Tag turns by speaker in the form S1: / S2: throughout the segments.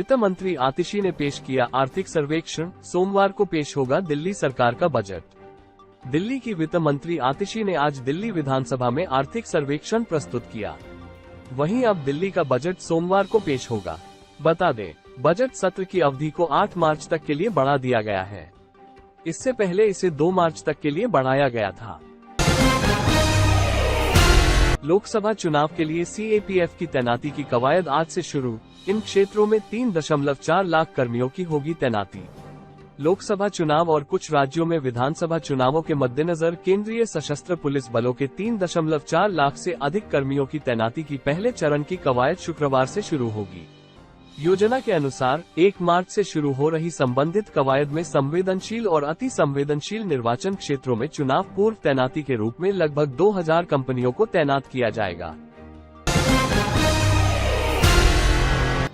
S1: वित्त मंत्री आतिशी ने पेश किया आर्थिक सर्वेक्षण, सोमवार को पेश होगा दिल्ली सरकार का बजट। दिल्ली की वित्त मंत्री आतिशी ने आज दिल्ली विधानसभा में आर्थिक सर्वेक्षण प्रस्तुत किया। वहीं अब दिल्ली का बजट सोमवार को पेश होगा। बता दें, बजट सत्र की अवधि को 8 मार्च तक के लिए बढ़ा दिया गया है। इससे पहले इसे 2 मार्च तक के लिए बढ़ाया गया था। लोकसभा चुनाव के लिए सीएपीएफ की तैनाती की कवायद आज से शुरू। इन क्षेत्रों में 3.4 लाख कर्मियों की होगी तैनाती। लोकसभा चुनाव और कुछ राज्यों में विधानसभा चुनावों के मद्देनजर केंद्रीय सशस्त्र पुलिस बलों के 3.4 लाख से अधिक कर्मियों की तैनाती की पहले चरण की कवायद शुक्रवार से शुरू होगी। योजना के अनुसार 1 मार्च से शुरू हो रही संबंधित कवायद में संवेदनशील और अति संवेदनशील निर्वाचन क्षेत्रों में चुनाव पूर्व तैनाती के रूप में लगभग 2000 कंपनियों को तैनात किया जाएगा।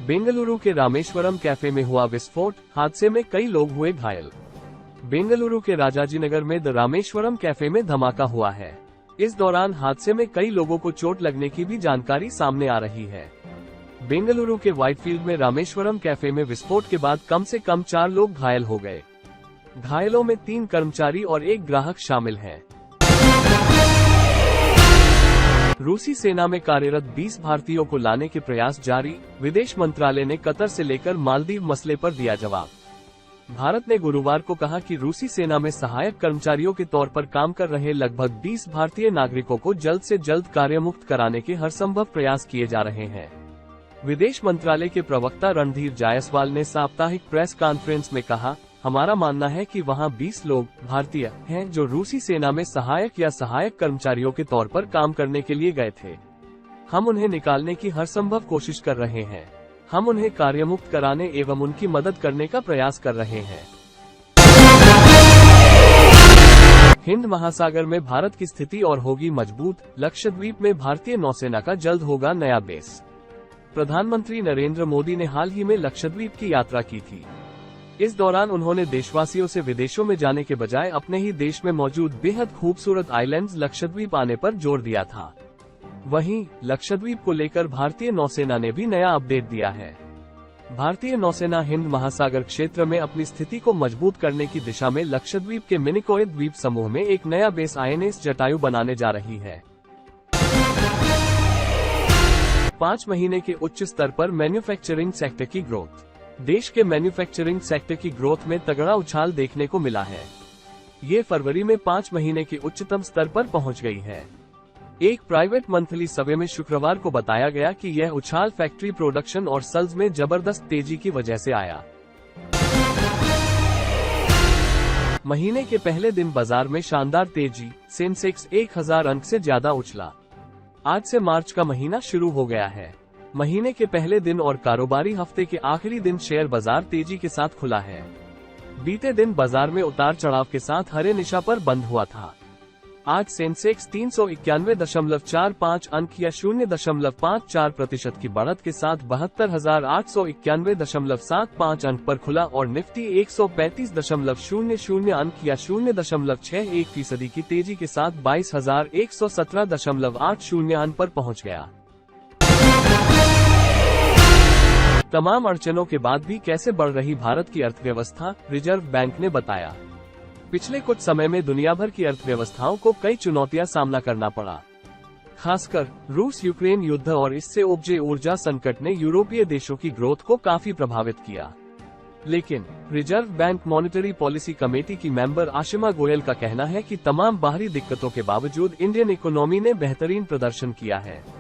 S1: बेंगलुरु के रामेश्वरम कैफे में हुआ विस्फोट, हादसे में कई लोग हुए घायल। बेंगलुरु के राजाजीनगर में द रामेश्वरम कैफे में धमाका हुआ है। इस दौरान हादसे में कई लोगों को चोट लगने की भी जानकारी सामने आ रही है। बेंगलुरु के व्हाइटफील्ड में रामेश्वरम कैफे में विस्फोट के बाद कम से कम 4 लोग घायल हो गए। घायलों में 3 कर्मचारी और 1 ग्राहक शामिल हैं। रूसी सेना में कार्यरत 20 भारतीयों को लाने के प्रयास जारी। विदेश मंत्रालय ने कतर से लेकर मालदीव मसले पर दिया जवाब। भारत ने गुरुवार को कहा कि रूसी सेना में सहायक कर्मचारियों के तौर पर काम कर रहे लगभग 20 भारतीय नागरिकों को जल्द से जल्द कार्यमुक्त कराने के हरसंभव प्रयास किए जा रहे हैं। विदेश मंत्रालय के प्रवक्ता रणधीर जायसवाल ने साप्ताहिक प्रेस कॉन्फ्रेंस में कहा, हमारा मानना है कि वहां 20 लोग भारतीय हैं जो रूसी सेना में सहायक या सहायक कर्मचारियों के तौर पर काम करने के लिए गए थे। हम उन्हें निकालने की हरसंभव कोशिश कर रहे हैं। हम उन्हें कार्यमुक्त कराने एवं उनकी मदद करने का प्रयास कर रहे हैं। हिंद महासागर में भारत की स्थिति और होगी मजबूत। लक्षद्वीप में भारतीय नौसेना का जल्द होगा नया बेस। प्रधानमंत्री नरेंद्र मोदी ने हाल ही में लक्षद्वीप की यात्रा की थी। इस दौरान उन्होंने देशवासियों से विदेशों में जाने के बजाय अपने ही देश में मौजूद बेहद खूबसूरत आइलैंड्स लक्षद्वीप आने पर जोर दिया था। वहीं लक्षद्वीप को लेकर भारतीय नौसेना ने भी नया अपडेट दिया है। भारतीय नौसेना हिंद महासागर क्षेत्र में अपनी स्थिति को मजबूत करने की दिशा में लक्षद्वीप के मिनिकॉय द्वीप समूह में एक नया बेस INS जटायु बनाने जा रही है। 5 महीने के उच्च स्तर पर मैन्युफैक्चरिंग सेक्टर की ग्रोथ। देश के मैन्युफैक्चरिंग सेक्टर की ग्रोथ में तगड़ा उछाल देखने को मिला है। ये फरवरी में 5 महीने के उच्चतम स्तर पर पहुंच गई है। एक प्राइवेट मंथली सर्वे में शुक्रवार को बताया गया कि यह उछाल फैक्ट्री प्रोडक्शन और सेल्स में जबरदस्त तेजी की वजह से आया। महीने के पहले दिन बाजार में शानदार तेजी, सेंसेक्स 1000 अंक से ज्यादा उछला। आज से मार्च का महीना शुरू हो गया है। महीने के पहले दिन और कारोबारी हफ्ते के आखिरी दिन शेयर बाजार तेजी के साथ खुला है। बीते दिन बाजार में उतार चढ़ाव के साथ हरे निशा पर बंद हुआ था। आज सेंसेक्स 391.45 अंक या 0.54% की बढ़त के साथ 72,891.75 अंक पर खुला और निफ्टी 135.00 अंक या 0.61% की तेजी के साथ 22,117.80 अंक पर पहुंच गया। तमाम अड़चनों के बाद भी कैसे बढ़ रही भारत की अर्थव्यवस्था, रिजर्व बैंक ने बताया। पिछले कुछ समय में दुनिया भर की अर्थव्यवस्थाओं को कई चुनौतियां सामना करना पड़ा। खासकर रूस यूक्रेन युद्ध और इससे उपजे ऊर्जा संकट ने यूरोपीय देशों की ग्रोथ को काफी प्रभावित किया। लेकिन reserve bank monetary policy committee की मेंबर आशिमा गोयल का कहना है कि तमाम बाहरी दिक्कतों के बावजूद इंडियन इकोनॉमी ने बेहतरीन प्रदर्शन किया है।